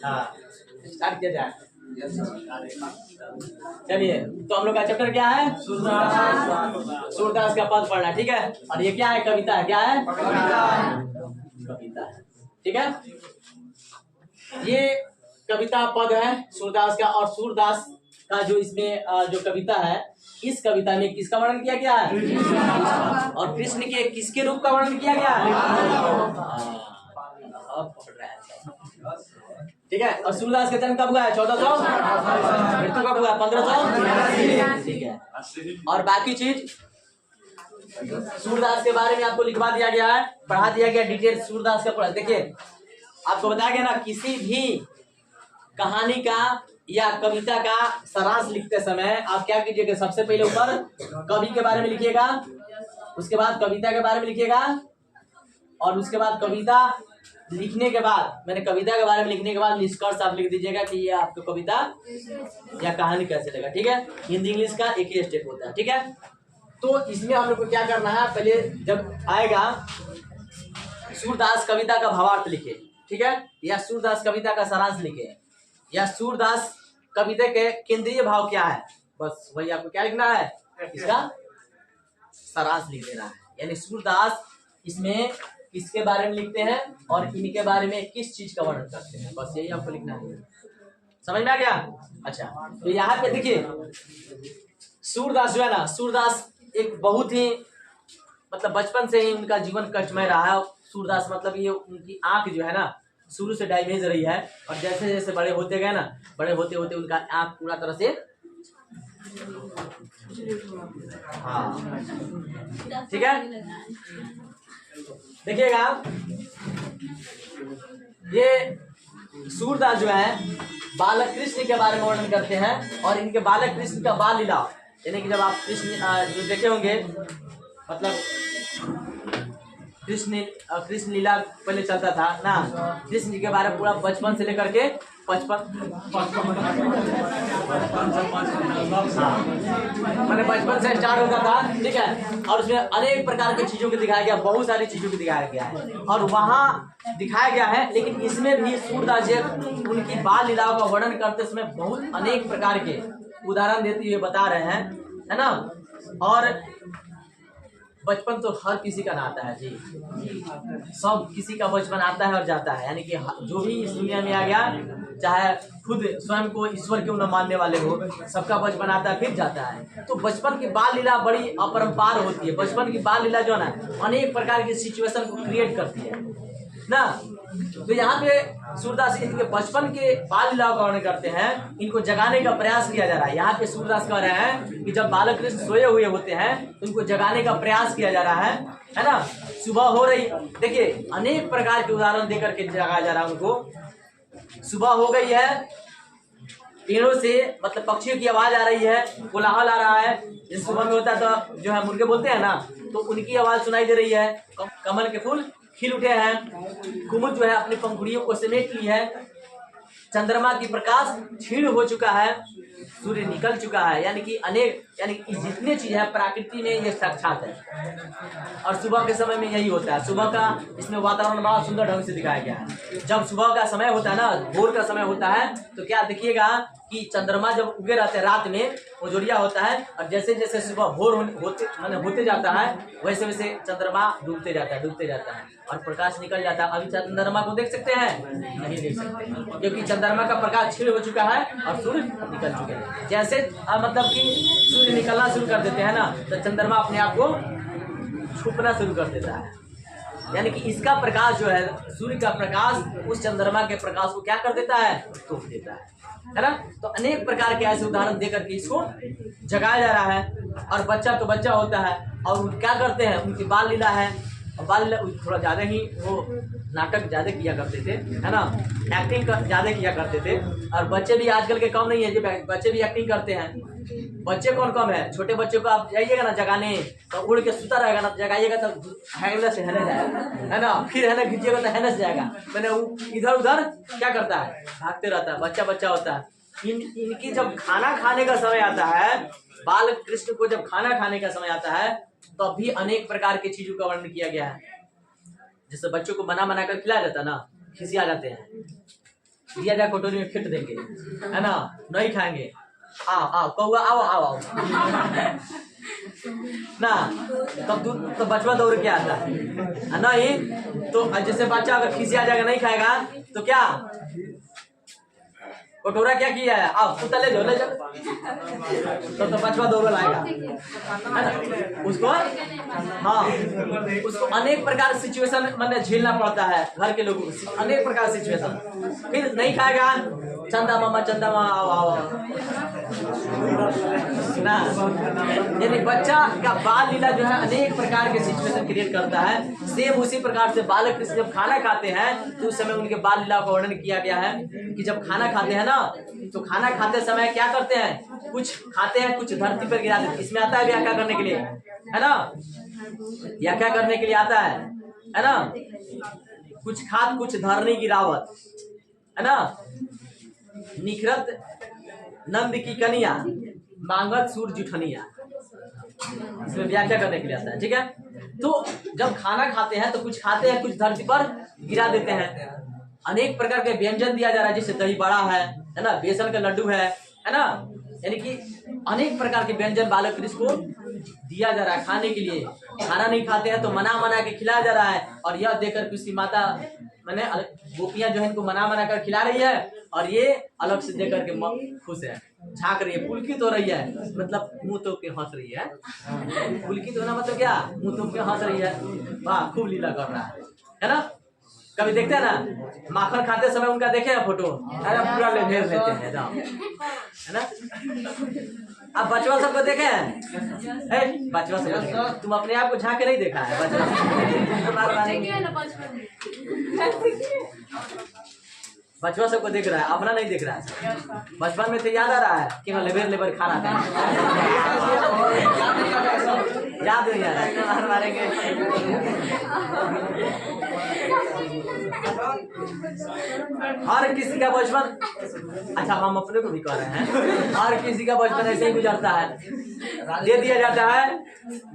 हाँ स्टार्ट किया जाए। चलिए तो हम लोग का चैप्टर क्या है? सूरदास का पद पढ़ना, ठीक है। और ये क्या है? कविता है। क्या है? कविता है, ठीक है। ये कविता पद है सूरदास का। और सूरदास का जो इसमें जो कविता है, इस कविता में किसका वर्णन किया गया है? और कृष्ण के किसके रूप का वर्णन किया गया है? ठीक है। और सूरदास का जन्म कब हुआ है? 1400। मृत्यु कब हुआ है? 1500। ठीक है। और बाकी चीज सूरदास के बारे में आपको लिखवा दिया गया है, पढ़ा दिया गया डिटेल सूरदास का पढ़ा। देखिए आपको बताया गया ना, किसी भी कहानी का या कविता का सारांश लिखते समय आप क्या कीजिएगा? सबसे पहले ऊपर कवि के बारे में लिखिएगा, उसके बाद कविता के बारे में लिखिएगा, और उसके बाद कविता लिखने के बाद, मैंने कविता के बारे में लिखने के बाद निष्कर्ष आप लिख दीजिएगा कि ये आपको कविता या कहानी कैसे लगा। ठीक है, हिंदी इंग्लिश का एक ही स्टेप होता है। ठीक है, तो इसमें हम लोग को क्या करना है? पहले जब आएगा सूरदास कविता का भावार्थ लिखे, ठीक है, या सूरदास कविता का सारांश लिखे, या सूरदास कविता के केंद्रीय भाव क्या है, बस वही आपको क्या लिखना है? इसका सारांश लिख देना है। यानी सूरदास इसमें किसके बारे में लिखते हैं और इनके बारे में किस चीज का वर्णन करते हैं, बस यही आपको लिखना है। समझ में आ गया? अच्छा, तो यहाँ पे देखिए सूरदास जो है ना, सूरदास एक बहुत ही मतलब बचपन से ही उनका जीवन कष्टमय रहा है। सूरदास मतलब ये उनकी आंख जो है ना शुरू से डैमेज रही है, और जैसे जैसे बड़े होते गए ना, बड़े होते होते उनका आंख पूरा तरह से हाँ ठीक है। देखिएगा ये सूरदास जो है बालक कृष्ण के बारे में वर्णन करते हैं, और इनके बालक कृष्ण का बाल लीला, यानी कि जब आप कृष्ण जो देखे होंगे, मतलब कृष्ण लीला पहले चलता था ना, कृष्ण जी के बारे में पूरा बचपन से लेकर के 55 मैंने बचपन से स्टार्ट होता था, ठीक है। और उसमें अनेक प्रकार की चीजों को दिखाया गया, बहुत सारी चीजों को दिखाया गया है, और वहाँ दिखाया गया है। लेकिन इसमें भी सूरदास जी उनकी बाल लीलाओं का वर्णन करते समय बहुत अनेक प्रकार के उदाहरण देते हुए बता रहे हैं, है ना। और बचपन तो हर किसी का आता है जी, सब किसी का बचपन आता है और जाता है। यानी कि जो भी इस दुनिया में आ गया, चाहे खुद स्वयं को ईश्वर क्यों न मानने वाले हो, सबका बचपन आता है फिर जाता है। तो बचपन की बाल लीला बड़ी अपरंपार होती है। बचपन की बाल लीला जो है ना अनेक प्रकार की सिचुएशन को क्रिएट करती है ना। तो यहाँ पे सूरदास इनके बचपन के बाल लीला का वर्णन करते हैं, इनको जगाने का प्रयास किया जा रहा है। यहाँ पे सूरदास कह रहे हैं कि जब बालक कृष्ण सोए हुए होते हैं तो उनको जगाने का प्रयास किया जा रहा है ना। सुबह हो रही, देखिए अनेक प्रकार के उदाहरण देकर के जगाया जा रहा है उनको। सुबह हो गई है, पेड़ों से मतलब पक्षियों की आवाज आ रही है, कोलाहल आ रहा है, जैसे सुबह में होता है तो जो है मुर्गे बोलते हैं ना, तो उनकी आवाज सुनाई दे रही है। कमल के फूल खिल उठे हैं, कुमुद जो है अपनी पंखुड़ियों को समेट ली है, चंद्रमा की प्रकाश क्षीण हो चुका है, सूर्य निकल चुका है। यानी कि अनेक, यानी कि जितने चीज है प्रकृति में ये साक्षात है। और सुबह के समय में यही होता है। सुबह का इसमें वातावरण बहुत सुंदर ढंग से दिखाया गया है। जब सुबह का समय होता है ना, भोर का समय होता है, तो क्या देखिएगा कि चंद्रमा जब उगे रहते हैं रात में, उजोड़िया होता है, और जैसे जैसे सुबह भोर होते जाता है, वैसे वैसे चंद्रमा डूबते जाता है और प्रकाश निकल जाता है। अभी चंद्रमा को देख सकते हैं? नहीं देख सकते, क्योंकि चंद्रमा का प्रकाश क्षीण हो चुका है और सूर्य निकल चुके हैं। जैसे मतलब कि सूर्य निकलना शुरू कर देते हैं ना, तो चंद्रमा अपने आप को छुपना शुरू कर देता है। यानी कि इसका प्रकाश जो है, सूर्य का प्रकाश उस चंद्रमा के प्रकाश को क्या कर देता है? तोड़ देता है ना। तो अनेक प्रकार के ऐसे उदाहरण देकर के इसको जगाया जा रहा है। और बच्चा तो बच्चा होता है, और वो क्या करते हैं, उनकी बाल लीला है, और बाल लीला थोड़ा ज़्यादा ही वो नाटक ज़्यादा किया करते थे, है ना, एक्टिंग ज़्यादा किया करते थे। और बच्चे भी आजकल के कम नहीं है, जो बच्चे भी एक्टिंग करते हैं। बच्चे कौन कम है? छोटे बच्चे को आप जाइएगा ना जगाने, तो उड़ के सुता रहेगा ना, जगाइएगा तो हैंगला से हने जाएगा, है ना, फिर है ना खींचिएगा तो हैने से जाएगा। मैंने इधर उधर क्या करता है? भागते रहता है, बच्चा होता है। इनकी जब खाना खाने का समय आता है, बाल कृष्ण को जब खाना खाने का समय आता है, तो भी अनेक प्रकार की चीजों का वर्णन किया गया है। जैसे बच्चों को बना बना कर खिलाया जाता है ना, खिसिया जाते हैं, दिया जाए कटोरी में फेंक देंगे, है ना, नहीं खाएंगे। आओ आओ कौआ आओ आओ आओ ना, तब तो बचवा दौड़ के आता है नहीं। तो जैसे बच्चा अगर खिसिया जाएगा नहीं खाएगा तो क्या कटोरा क्या किया है, आप कुत्ता ले जाओ ले जाओ, तो बचवा दौड़ लाएगा उसको। हाँ, उसको अनेक प्रकार सिचुएशन मैंने झेलना पड़ता है, घर के लोगों को अनेक प्रकार सिचुएशन। फिर नहीं खाएगा, चंदा मामा आओ आओ ना। यानी बच्चा का बाल लीला जो है अनेक प्रकार के सिचुएशन क्रिएट करता है। सेम उसी प्रकार से बालक कृष्ण जब खाना खाते हैं तो उस समय उनके बाल लीला का वर्णन किया गया है कि जब खाना खाते हैं ना, तो खाना खाते समय क्या करते हैं, कुछ खाते हैं कुछ धरती पर गिरा देते हैं। इसमें आता है व्याख्या करने के लिए, है ना, व्याख्या करने के लिए आता है ना। कुछ खात कुछ धरनी गिरावत, है ना। निखरत नंद की कनिया मांगत सूर जुठनिया, इसमें व्याख्या करने के लिए आता है, ठीक है। तो जब खाना खाते हैं तो कुछ खाते हैं कुछ धरती पर गिरा देते हैं। अनेक प्रकार के व्यंजन दिया जा रहा है, जैसे दही बड़ा है ना, बेसन का लड्डू है ना, यानी कि अनेक प्रकार के व्यंजन बालक कृष्ण को दिया जा रहा है खाने के लिए। खाना नहीं खाते हैं तो मना मना के खिलाया जा रहा है, और यह देखकर कृष्ण माता मैंने गोपियां जो है इनको मना मना कर खिला रही है, और ये अलग से देख करके खुश है, झांक रही है, पुलकित हो रही है, मतलब मुंह तो के हंस रही है। पुलकित होना मतलब क्या, मुंह तो के हंस रही है, वाह खूब लीला कर रहा है ना। कभी देखते हैं ना माखन खाते समय उनका देखे हैं फोटो, अरे पूरा ले घेर लेते हैं एकदम, है ना। आप बचवा सबको देखे हैं, बचवा सबको तुम अपने आप को झांक के नहीं देखा है, बचवा सबको देख रहा है, अपना नहीं देख रहा है। बचपन में तो याद आ रहा है कि मैं लेबर खाना था, याद नहीं आ रहा है, मारेंगे। हर किसी का बचपन, अच्छा हम अपने को भी कह रहे हैं, हर किसी का बचपन ऐसे ही गुजरता है। दे दिया जाता है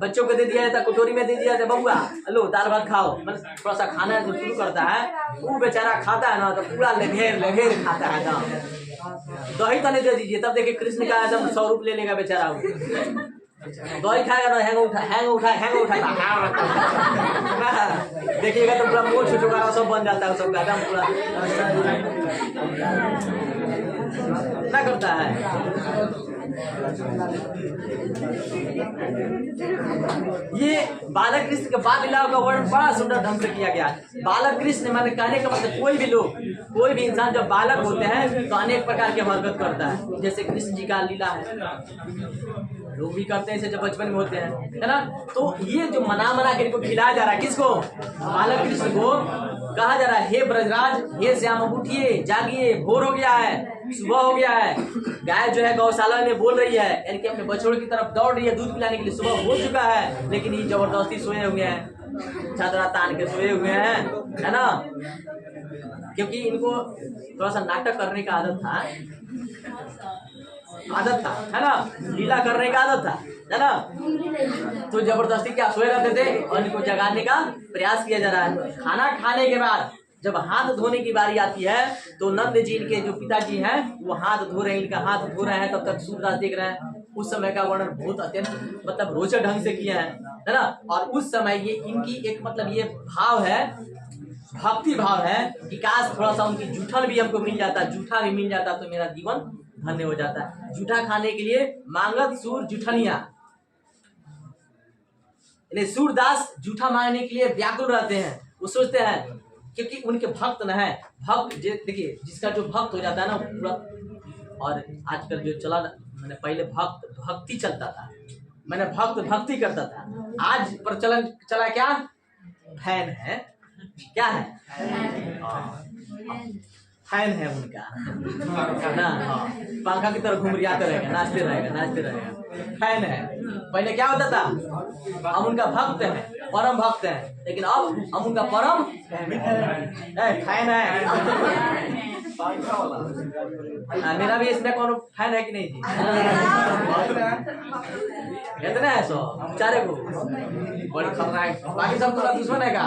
बच्चों को, दे दिया जाता है कटोरी में, दे दिया जाता है बबुआ लो दाल भात खाओ, मतलब थोड़ा सा खाना जो शुरू करता है वो बेचारा खाता है ना तो पूरा लघेर खाता है ना। दही तो नहीं दे दीजिए, तब देखिए कृष्ण का एकदम 100 रुपये ले लेगा बेचारा वो। दही खाएगा ना हैंग उठाएगा देखिएगा तो पूरा मुंह छुटकारा सब बन जाता है, सब एकदम पूरा क्या करता है। ये बालक कृष्ण के बाल लीला का वर्णन बड़ा सुंदर ढंग से किया गया है। बालक कृष्ण मैंने कहने का मतलब कोई भी लोग, कोई भी इंसान जब बालक होते हैं तो अनेक प्रकार की हरकत करता है, जैसे कृष्ण जी का लीला है, लोग भी करते हैं इसे जब बचपन में होते हैं, है ना। तो ये जो मना के इनको खिलाया जा रहा है, किसको, बालक कृष्ण को कहा जा रहा है, हे ब्रजराज, हे श्याम उठिए जागिए, भोर हो गया है, सुबह हो गया है। गाय जो है गौशाला में बोल रही है, यानी कि अपने बछड़ों की तरफ दौड़ रही है दूध पिलाने के लिए। सुबह हो चुका है लेकिन ये जबरदस्ती सोए हुए हैं, चादरा तान के सोए हुए हैं, है ना, क्योंकि इनको थोड़ा सा नाटक करने का आदत था, है ना, लीला करने का आदत था, है ना। तो जबरदस्ती क्या सोए रहते थे और इनको जगाने का प्रयास किया जा रहा है। खाना खाने के बाद जब हाथ धोने की बारी आती है तो नंद जी इनके जो पिताजी हैं वो हाथ धो रहे हैं, इनका हाथ धो रहे हैं, तब तक सूरदास देख रहे हैं। उस समय का वर्णन बहुत अत्यंत मतलब रोचक ढंग से किया है ना। और उस समय ये इनकी एक मतलब ये भाव है, भक्ति भाव है कि काश थोड़ा सा उनकी जूठन भी हमको मिल जाता, जूठा भी मिल जाता तो मेरा जीवन धन्य हो जाता है। जूठा खाने के लिए मांगत सूर जुठनिया, सूरदास जूठा मांगने के लिए व्याकुल रहते हैं। वो सोचते हैं क्योंकि उनके भक्त न है, भक्त देखिए जिसका जो भक्त हो जाता है ना पूरा। और आजकल जो चला, मैंने पहले भक्ति चलता था, मैंने भक्ति करता था, आज प्रचलन चला क्या, फैन है, क्या है, फैन है उनका ना, पंखा की तरह घुमरियाते रहेगा, नाचते रहेगा, फैन है। पहले क्या होता था, हम उनका भक्त है, परम भक्त है, लेकिन अब हम उनका परम फैन है। मेरा भी इसमें कौन फैन है कि नहीं जी, इतना है सो चारे को बड़ी खतरनाक, बाकी सब तो दुश्मन है का।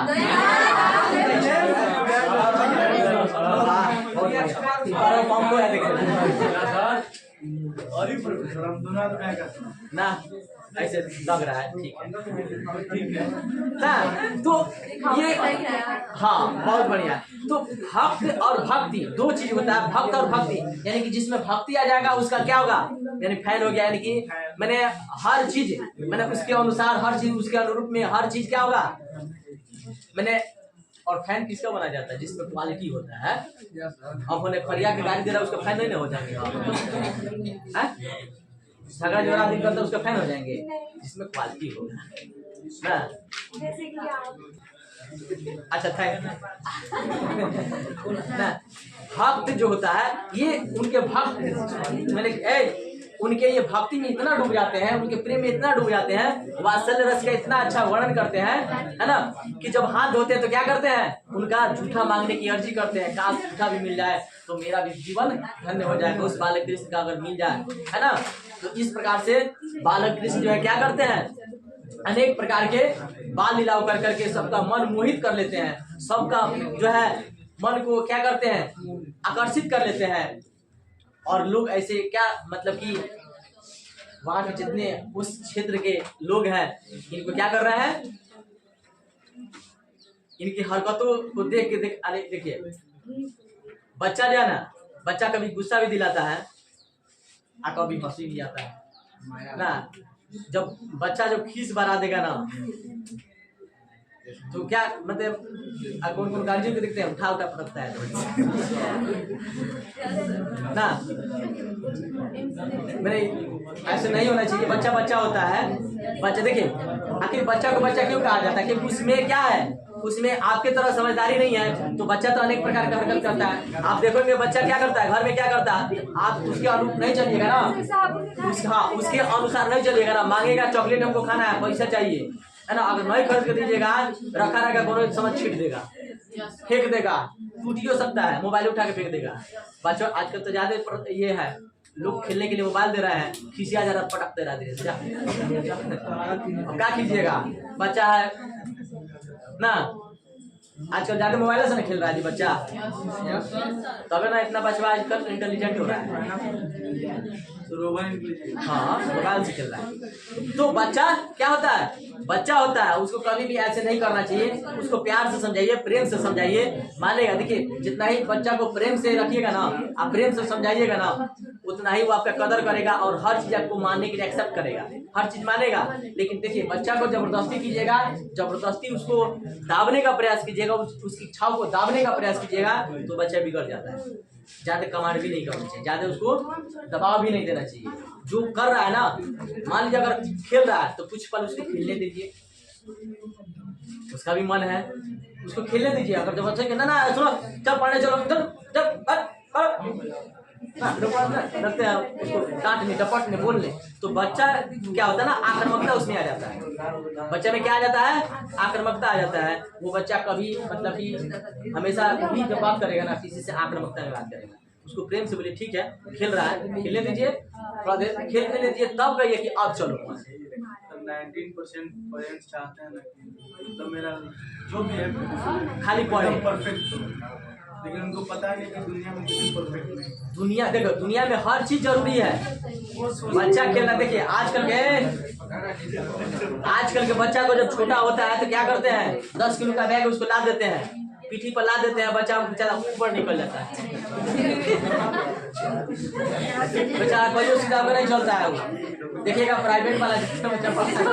ना ऐसे लग रहा है, ठीक है ना। तो ये हाँ बहुत बढ़िया। तो भक्त और भक्ति दो चीज होता है, भक्त और भक्ति, यानी कि जिसमें भक्ति आ जाएगा उसका क्या होगा, यानी फैन हो गया, यानी कि मैंने हर चीज मैंने उसके अनुसार, हर चीज उसके अनुरूप में, हर चीज क्या होगा मैंने। और फैन किसका बनाया जाता है, जिसमें क्वालिटी होता है। अब उन्हें फरिया के गाड़ी दे रहा है, उसका फैन नहीं ना हो जाएंगे, झगड़ा झगड़ा आदमी करता है उसका फैन हो जाएंगे, जिसमें क्वालिटी होगा ना। अच्छा थैंक ना। भक्त जो होता है ये उनके भक्त मैंने उनके ये भक्ति में इतना डूब जाते हैं, उनके प्रेम में इतना डूब जाते हैं, वात्सल्य रस का इतना अच्छा वर्णन करते हैं, है ना, कि जब हाथ धोते हैं तो क्या करते हैं, उनका जूठा मांगने की अर्जी करते हैं, काश जूठा भी मिल जाए तो मेरा भी जीवन धन्य हो जाए, उस बालक कृष्ण का अगर मिल जाए, है ना। तो इस प्रकार से बालक कृष्ण जो है क्या करते हैं, अनेक प्रकार के बाल लीलाओं कर करके सबका मन मोहित कर लेते हैं, सबका जो है मन को क्या करते हैं, आकर्षित कर लेते हैं। और लोग ऐसे क्या मतलब कि वहां के जितने उस क्षेत्र के लोग हैं इनको क्या कर रहे हैं, इनकी हरकतों को देख के अरे देखिए बच्चा जो है ना, बच्चा कभी गुस्सा भी दिलाता है और कभी हंसी भी आता है ना। जब बच्चा जब खीस बना देगा ना तो क्या मतलब कौन कौन गार्जियन को देखते हैं, उठा उठा पटकता है ना। मेरे ऐसे नहीं होना चाहिए, बच्चा बच्चा होता है, बच्चा देखिए आखिर बच्चा को बच्चा क्यों कहा जाता है, क्योंकि उसमें क्या है, उसमें आपके तरह समझदारी नहीं है, तो बच्चा तो अनेक प्रकार का हरकत करता है। आप देखोगे बच्चा क्या करता है, घर में क्या करता है, आप उसके अनुरूप नहीं चलिएगा ना, हाँ उसके अनुसार नहीं चलिएगा ना, मांगेगा चॉकलेट हमको खाना है, पैसा चाहिए, है ना, अगर नहीं खरीद के दीजिएगा रखा रहेगा कोनो समझ छीट देगा, फेंक देगा, टूट ही सकता है, मोबाइल उठा के फेंक देगा। बच्चों आजकल तो ज्यादा ये है, लोग खेलने के लिए मोबाइल दे रहे हैं, खिसिया जा रहा पटक दे रहा है, क्या कीजिएगा, बच्चा है ना, आजकल ज्यादा मोबाइल से ना खेल रहा है जी बच्चा, तभी ना इतना बचवा आजकल इंटेलिजेंट हो रहा है, हाँ मोबाइल से खेल रहा है। तो बच्चा क्या होता है, बच्चा होता है, उसको कभी भी ऐसे नहीं करना चाहिए, उसको प्यार से समझाइए, प्रेम से समझाइए, मानेगा। देखिए जितना ही बच्चा को प्रेम से रखिएगा ना, आप प्रेम से समझाइएगा ना, उतना ही वो आपका कदर करेगा और हर चीज आपको मानने के लिए एक्सेप्ट करेगा, हर चीज मानेगा। लेकिन देखिए बच्चा को जबरदस्ती कीजिएगा, जबरदस्ती उसको दाबने का प्रयास कीजिएगा, उसकी इच्छाओं को दाबने का प्रयास कीजिएगा तो बच्चा बिगड़ जाता है। ज्यादा कमांड भी नहीं करना चाहिए, ज्यादा उसको दबाव भी नहीं देना चाहिए। जो कर रहा है ना, मान लीजिए अगर खेल रहा है तो कुछ पल उसको खेलने दीजिए, उसका भी मन है, उसको खेलने दीजिए। अगर जब बच्चे ना ना सुनो चल पढ़ने चलो, लगते हैं उसको डांटने डपटने बोलने, तो बच्चा क्या होता है ना, आक्रामकता उसमें आ जाता है, बच्चे में क्या आ जाता है, आक्रामकता आ जाता है। वो बच्चा कभी मतलब कि हमेशा कभी जब बात करेगा ना किसी से आक्रामकता में बात करेगा, उसको प्रेम से बोलिए ठीक है खेल रहा है खेलने दीजिए, थोड़ा देर खेलने दीजिए, तब कहिए कि अब चलो। 19% पेरेंट्स चाहते हैं ना कि तो मेरा जो भी है खाली पढ़े परफेक्ट, लेकिन उनको पता नहीं कि दुनिया में किसी परफेक्ट नहीं। दुनिया देखो, दुनिया में हर चीज जरूरी है। बच्चा खेलना देखिए, आजकल के बच्चा को जब छोटा होता है तो क्या करते हैं, 10 किलो का बैग उसको ला देते हैं, पीठी पर ला देते हैं, बच्चा बेचारा ऊपर निकल जाता है, बेचारा कोई सीधा में नहीं चलता है। वो देखिएगा प्राइवेट वाला जिसका बच्चा पढ़ता है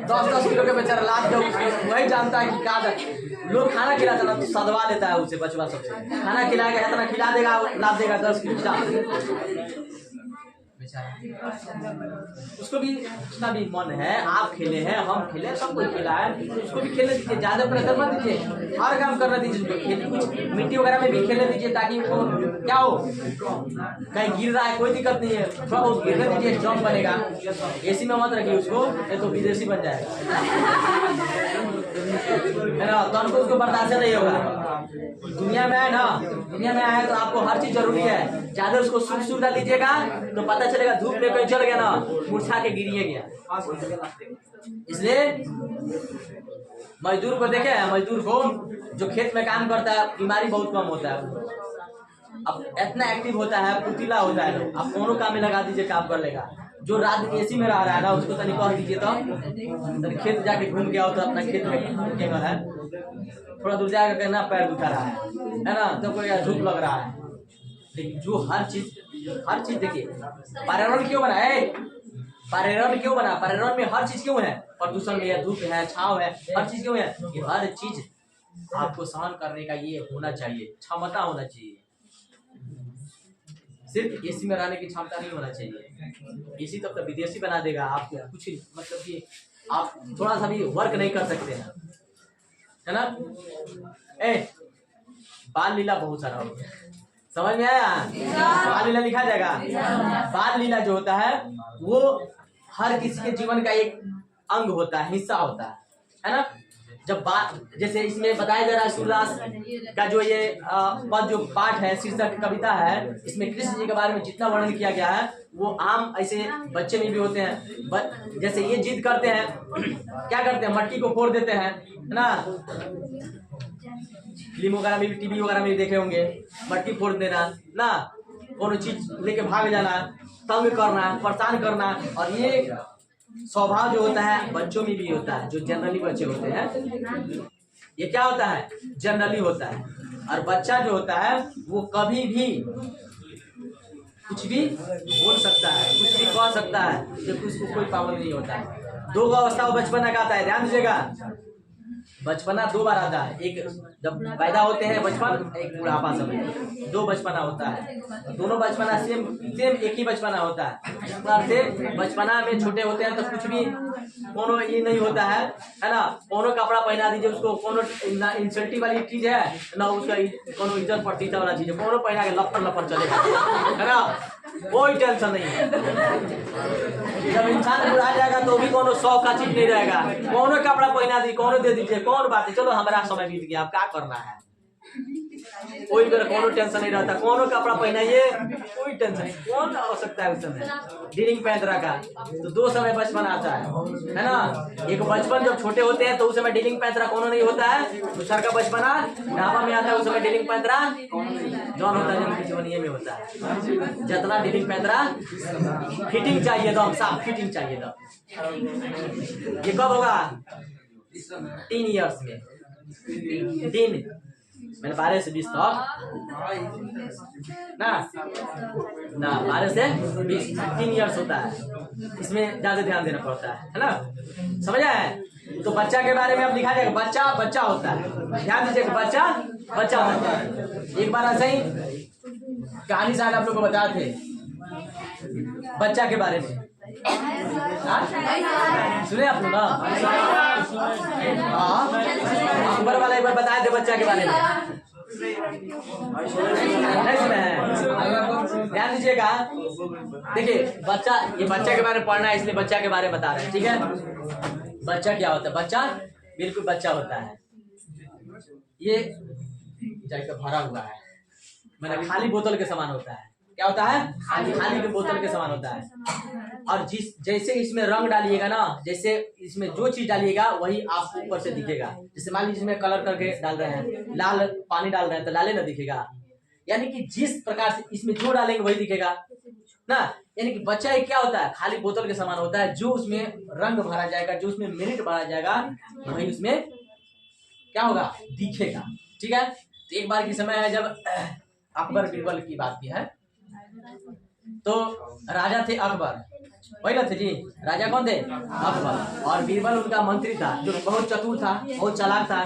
10-10 किलो के बेचारा लाद दो, वही जानता है कि क्या लोग खाना खिलाता ना तो सदवा देता है उसे, बचवा सबसे खाना खिलाएगा इतना खिला देगा, लाद देगा 10 किलो उसको भी, उसका भी मन है, आप खेले हैं, हम खेले, सब कोई खेला है, उसको भी खेलने दीजिए, ज्यादा प्रेशर मत दीजिए, हर काम करना दीजिए, खेलने कुछ मिट्टी वगैरह में भी खेलने दीजिए, ताकि वो क्या हो, कहीं गिर रहा है कोई दिक्कत नहीं है, थोड़ा बहुत गिरने दीजिए, जॉब बनेगा। एसी में मत रखिए उसको, ये तो विदेशी बन जाएगा, है ना, तो हमको उसको बर्दाश्त नहीं होगा। दुनिया में है ना, दुनिया में आया तो आपको हर चीज जरूरी है, ज्यादा उसको सुख सुविधा दीजिएगा तो पता चलेगा धूप में कहीं चल गया ना, मुरझा के गिरिए गया। इसलिए मजदूर को देखे, मजदूर को जो खेत में काम करता है बीमारी बहुत कम होता है, अब इतना एक्टिव होता है, फुर्तीला होता है लोग। आप कोनो काम में लगा दीजिए, काम कर लेगा। जो रात में एसी में रह रहा है ना, उसको तनिक कह दीजिए तो खेत जाके घूम के आओ तो अपना खेत में क्या है, थोड़ा दूर जाकर कहना पैर दुखा रहा है ना, तो कोई धूप लग रहा है। लेकिन जो हर चीज देखिए, पर्यावरण क्यों बना है? पर्यावरण क्यों बना? पर्यावरण में हर चीज क्यों है? प्रदूषण है, धूप है, छाव है, हर चीज क्यों है? कि हर चीज आपको सहन करने का ये होना चाहिए, क्षमता होना चाहिए। सिर्फ एसी में रहने की क्षमता नहीं होना चाहिए। एसी तो विदेशी बना देगा आपको, कुछ मतलब कि आप थोड़ा सा भी वर्क नहीं कर सकते हैं, है ना। बाल लीला बहुत सारा हो गया, समझ में आया? बाल लीला लिखा जाएगा। बाल लीला जो होता है वो हर किसी के जीवन का एक अंग होता है, हिस्सा होता है ना। जब बात जैसे इसमें बताया जा रहा है, सूरदास का जो ये पद जो पाठ है, शीर्षक कविता है, इसमें कृष्ण जी के बारे में जितना वर्णन किया गया है वो आम ऐसे बच्चे में भी होते हैं। जैसे ये जिद करते हैं, क्या करते हैं, मटकी को फोड़ देते हैं, है ना। फिल्म वगैरह में भी, टीवी वगैरह में भी देखे होंगे, मटकी फोड़ देना ना, कोनो चीज लेके भाग जाना, तंग करना, परेशान करना। और ये स्वभाव जो होता है बच्चों में भी होता है, जो जनरली बच्चे होते हैं। ये क्या होता है? जनरली होता है। और बच्चा जो होता है वो कभी भी कुछ भी बोल सकता है, कुछ भी कह सकता है, जबकि उसको कोई पाबंदी नहीं होता है। दो अवस्था बचपना का आता है, ध्यान दीजिएगा। बचपना दो बार आता है, एक जब पैदा होते हैं बचपन, एक बुढ़ापा समय, दो बचपना होता है। दोनों बचपना सेम एक ही बचपना होता है। से बचपना में छोटे होते हैं तो कुछ भी कोनो ये नहीं होता है ना। कोनो कपड़ा पहना दीजिए उसको, कोनो इंसल्टी वाली चीज है ना, उसका कोनो इज्जत प्रतिष्ठा वाला चीज है, कोनो पहना के लपड़ चलेगा, है ना, कोई टेंशन नहीं है। जब इंसान बुढ़ा जाएगा तो भी कोनो शौक का चीज नहीं रहेगा, कोनो कपड़ा पहना दी, कोनो दे दीजिए, कौन बात है, चलो हमारा समय बीत गया, अब क्या करना है, कोई कोनो टेंशन नहीं रहता। कोनो कपड़ा पहनाइए, कोई टेंशन नहीं, कौन आवश्यकता है उस समय डीलिंग पैंतरा का। तो दो समय बचपन आता है ना। एक बचपन जब छोटे होते हैं तो उस समय डीलिंग पैंतरा कोनो नहीं होता है। दूसरा का बचपना ढाबा में आता है, उस समय डीलिंग पैंतरा जौन होता है, जौन की जीवन में होता है। जितना डीलिंग पैंतरा फिटिंग चाहिए तो हम साफ फिटिंग चाहिए तो ये कब होगा? 3 इयर्स में, 3 मैंने 12 से 20 तक ना 12 से 20 3 इयर्स होता है। इसमें ज्यादा ध्यान देना पड़ता है ना, समझ आए? तो बच्चा के बारे में अब लिखा जाएगा, बच्चा होता है। ध्यान दीजिएगा, बच्चा होता है। एक बार ऐसे ही कहानी शायद आप लोग को बताए थे बच्चा के बारे में, सुने आप लोग ना? अकबर वाला एक बार बताए थे बच्चा के बारे में, नहीं सुने हैं? ध्यान दीजिएगा। देखिए बच्चा, ये बच्चा के बारे में पढ़ना है इसलिए बच्चा के बारे में बता रहे हैं, ठीक है। बच्चा क्या होता है? बच्चा बिल्कुल बच्चा होता है, ये भरा हुआ है, मतलब खाली बोतल के समान होता है। क्या होता है? खाली के बोतल के समान होता है। और जैसे इसमें रंग डालिएगा ना, जैसे इसमें जो चीज डालिएगा वही आपको ऊपर से दिखेगा। जैसे मान लीजिए इसमें कलर करके डाल रहे हैं, लाल पानी डाल रहे हैं तो लाले ना दिखेगा, यानी कि जिस प्रकार से इसमें जो डालेंगे वही दिखेगा ना। यानी कि बच्चा एक क्या होता है? खाली बोतल के समान होता है। जो उसमें रंग भरा जाएगा, जो उसमें मिनट भरा जाएगा, वही उसमें क्या होगा? दिखेगा, ठीक है। तो एक बार की समय है जब अकबर बीरबल की बात की है, तो राजा थे अकबर, वही ना थे जी, राजा कौन थे? अकबर। और बीरबल उनका मंत्री था, जो बहुत चतुर था, बहुत चालाक था,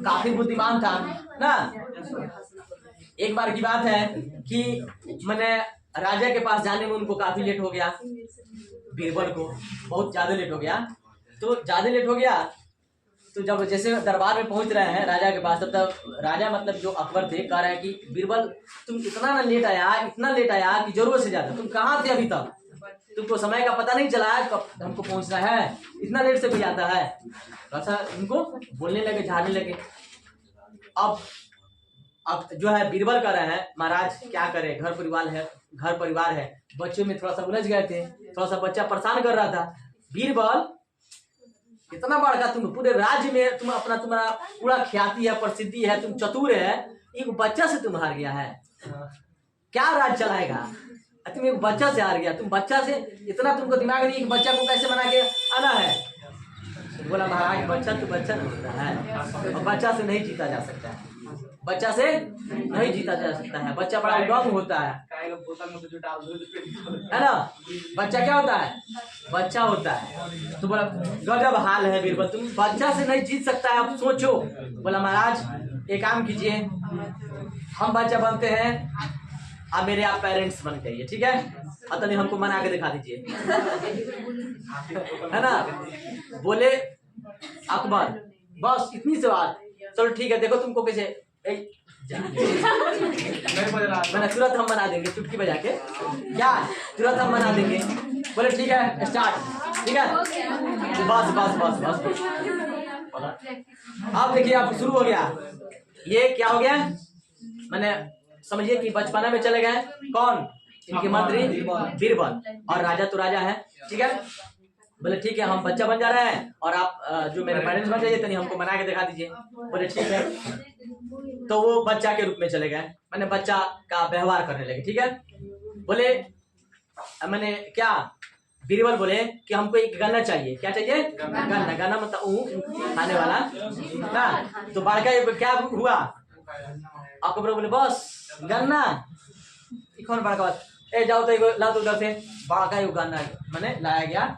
काफी बुद्धिमान था ना। एक बार की बात है कि मैंने राजा के पास जाने में उनको काफी लेट हो गया, बीरबल को बहुत ज्यादा लेट हो गया। तो ज्यादा लेट हो गया तो जब जैसे दरबार में पहुंच रहे हैं राजा के पास, तब राजा मतलब जो अकबर थे कह रहे हैं कि बीरबल तुम इतना ना लेट आया, इतना लेट आया कि जरूरत से ज्यादा। तुम कहाँ थे अभी तक? तुमको समय का पता नहीं चला है कब हमको पहुंचना है? इतना लेट से कोई आता है? ऐसा उनको बोलने लगे, झाड़ने लगे। अब जो है बीरबल कर रहे हैं, महाराज क्या करे, घर परिवार है, बच्चों में थोड़ा सा उलझ गए थे, थोड़ा सा बच्चा परेशान कर रहा था। बीरबल इतना बड़ा, तुम पूरे राज्य में तुम्हारा पूरा ख्याति है, प्रसिद्धि है, तुम चतुर है, एक बच्चा से तुम हार गया है। क्या राज चलाएगा? तुम एक बच्चा से हार गया, तुम बच्चा से इतना तुमको दिमाग नहीं कि बच्चा को कैसे बना के आना है। बोला महाराज बच्चा तो बच्चा नहीं होता है और बच्चा से नहीं जीता जा सकता है, बच्चा से नहीं जीता जा सकता है, बच्चा बड़ा डॉग होता है ना। बच्चा क्या होता है? बच्चा होता है। तो बोला गजब हाल है बीरबल, तुम बच्चा से नहीं जीत सकता है, अब सोचो। बोला महाराज एक काम कीजिए, हम बच्चा बनते हैं, अब मेरे आप पेरेंट्स बन जाइए, ठीक है? और तभी हमको मना के दिखा दीजिए, है ना। बोले अकबर बस इतनी सी बात, चलो ठीक है, देखो तुमको कैसे मैंने तुरंत हम बना देंगे, चुटकी बजा के क्या तुरंत हम बना देंगे। बोले ठीक है स्टार्ट, ठीक है बस बस बस बस। अब देखिए अब शुरू हो गया, ये क्या हो गया, मैंने समझिए कि बचपना में चले गए, कौन इनके मंत्री बीरबल, और राजा तो राजा है, ठीक है। बोले ठीक है हम बच्चा बन जा रहे हैं और आप जो मेरे पेरेंट्स बन जाइए, तनी हमको बना के दिखा दीजिए। बोले ठीक है, तो वो बच्चा के रूप में चले गए, मैंने बच्चा का व्यवहार करने लगे, ठीक है। बोले मैंने क्या, बीरबल बोले कि हमको एक गन्ना चाहिए, क्या चाहिए? गन्ना, गन्ना मतलब ऊँट खाने वाला ना। तो बड़का क्या हुआ, अकबर बोले बस गन्ना, कौन बड़का बात, ए जाओ तो ला दो उधर से, बड़का गन्ना मैंने लाया गया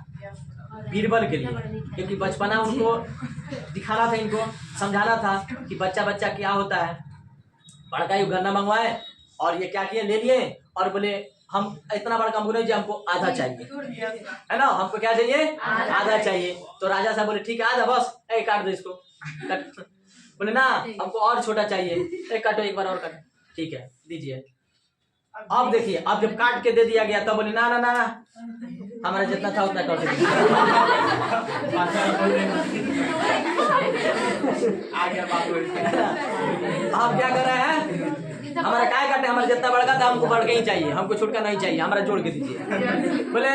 बीरबल के लिए, क्योंकि बचपना उनको दिखाना था, इनको समझाना था कि बच्चा बच्चा क्या होता है। बड़का ही गन्ना मंगवाए और ये क्या किए, ले लिए और बोले हम इतना बड़ा काम नहीं, हमको आधा चाहिए, है ना, हमको क्या चाहिए? आधा चाहिए। तो राजा साहब बोले ठीक है आधा बस, काट दो इसको, बोले ना हमको और छोटा चाहिए, काटो एक बार और काटो, ठीक है दीजिए। अब देखिए अब जब काट के दे दिया गया तब बोले ना ना ना हमारा जितना था उतना कर दीजिए। आप क्या कर रहे हैं, हमारा क्या काटे, हमारा जितना बड़का था हमको बढ़ के ही चाहिए, हमको छुटका नहीं चाहिए, हमारा जोड़ के दीजिए। बोले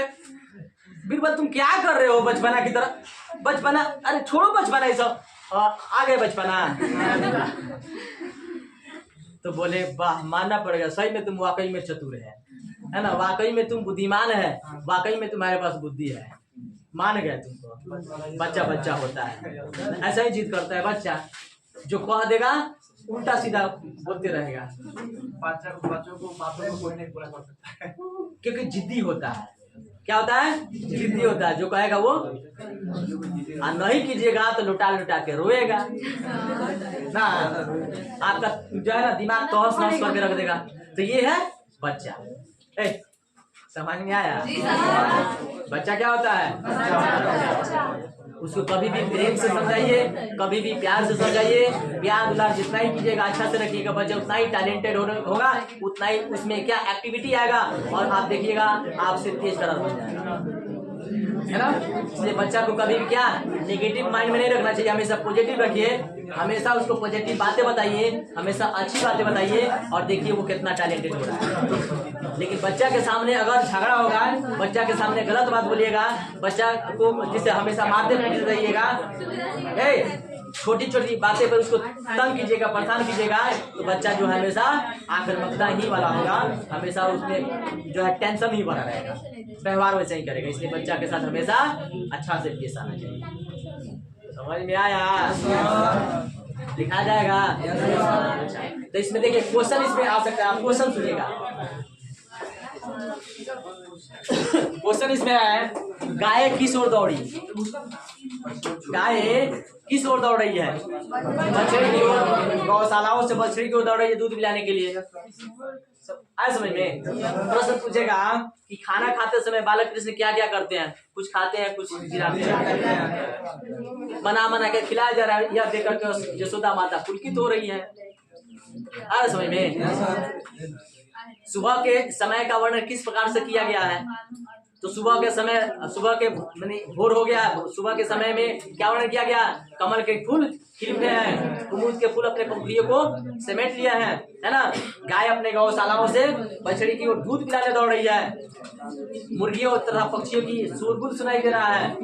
बीरबल तुम क्या कर रहे हो बचपना की तरह, बचपना अरे छोड़ो बचपना, ये सब आ गए बचपना। तो बोले वाह मानना पड़ेगा, सही में तुम वाकई में चतुर है ना, वाकई में तुम बुद्धिमान है, वाकई में तुम्हारे पास बुद्धि है, मान गए तुमको। बच्चा बच्चा होता है, ऐसा ही जिद करता है बच्चा, जो कह देगा उल्टा सीधा बोलते रहेगा। बच्चों को बातों को कोई नहीं पूरा कर सकता है, क्योंकि जिद्दी होता है। क्या होता है? जिद्दी होता है, जो कहेगा वो, और नहीं कीजिएगा तो लुटा लुटा के रोएगा ना, आपका जो है ना दिमाग तहस नहस करके रख देगा। तो ये है बच्चा। समझ में आया? बच्चा क्या होता है? उसको कभी भी प्रेम से समझाइए, कभी भी प्यार से समझाइए, प्यार दुलार जितना ही कीजिएगा, अच्छा से रखिएगा, बच्चा उतना ही टैलेंटेड होगा, उतना ही उसमें क्या एक्टिविटी आएगा, और आप देखिएगा आपसे तेज तरह बन जाएगा, है ना। इसलिए बच्चा को कभी भी क्या नेगेटिव माइंड में नहीं रखना चाहिए, हमेशा पॉजिटिव रखिए, हमेशा उसको पॉजिटिव बातें बताइए, हमेशा अच्छी बातें बताइए, और देखिए वो कितना टैलेंटेड हो रहा है। लेकिन बच्चा के सामने अगर झगड़ा होगा, बच्चा के सामने गलत बात बोलिएगा, बच्चा को जिसे हमेशा मारते पीटते रहिएगा, छोटी छोटी बातें पर उसको तंग कीजिएगा, परेशान कीजिएगा, तो बच्चा जो है हमेशा आक्रामकता ही वाला होगा, हमेशा उसमें जो है टेंशन ही बना रहेगा, व्यवहार वैसे ही करेगा। इसलिए बच्चा के साथ हमेशा अच्छा से पेश आना चाहिए। समझ में आया? लिखा जाएगा। अच्छा, तो इसमें देखिए क्वेश्चन इसमें आ सकता है, आप क्वेश्चन सुनिएगा। क्वेश्चन इसमें है, गाय किस ओर दौड़ी? गाय किस ओर दौड़ रही है? बछड़ी की ओर। गौशालाओं से बछड़ी की ओर दौड़ रही है दूध पिलाने के लिए। आए समझ में? प्रश्न पूछेगा कि खाना खाते समय बालक कृष्ण क्या क्या करते हैं? कुछ खाते हैं, कुछ गिराते हैं, बना बना के खिलाया जा रहा है, यह देख करके यशोदा माता पुलकित हो रही है। आए समझ में? सुबह के समय का वर्णन किस प्रकार से किया गया है? तो सुबह के समय, सुबह के माने भोर हो गया, सुबह के समय में क्या वर्णन किया गया? कमल के फूल खिल उठे हैं, कुमुद के फूल अपने पंखुड़ियों को समेट लिया है ना। गाय अपने गौशालाओं से बछड़ी की ओर दूध पिलाने दौड़ रही है। मुर्गियों तथा पक्षियों की शोरगुल सुनाई दे रहा है।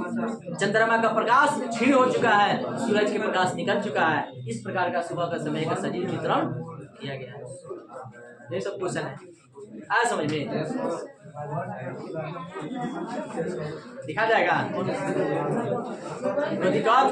चंद्रमा का प्रकाश क्षीण हो चुका है, सूरज के प्रकाश निकल चुका है। इस प्रकार का सुबह का समय का सजीव चित्रण किया गया है। ये सब क्वेश्चन है। आया समझ में? दिखा जाएगा कोई दिक्कत?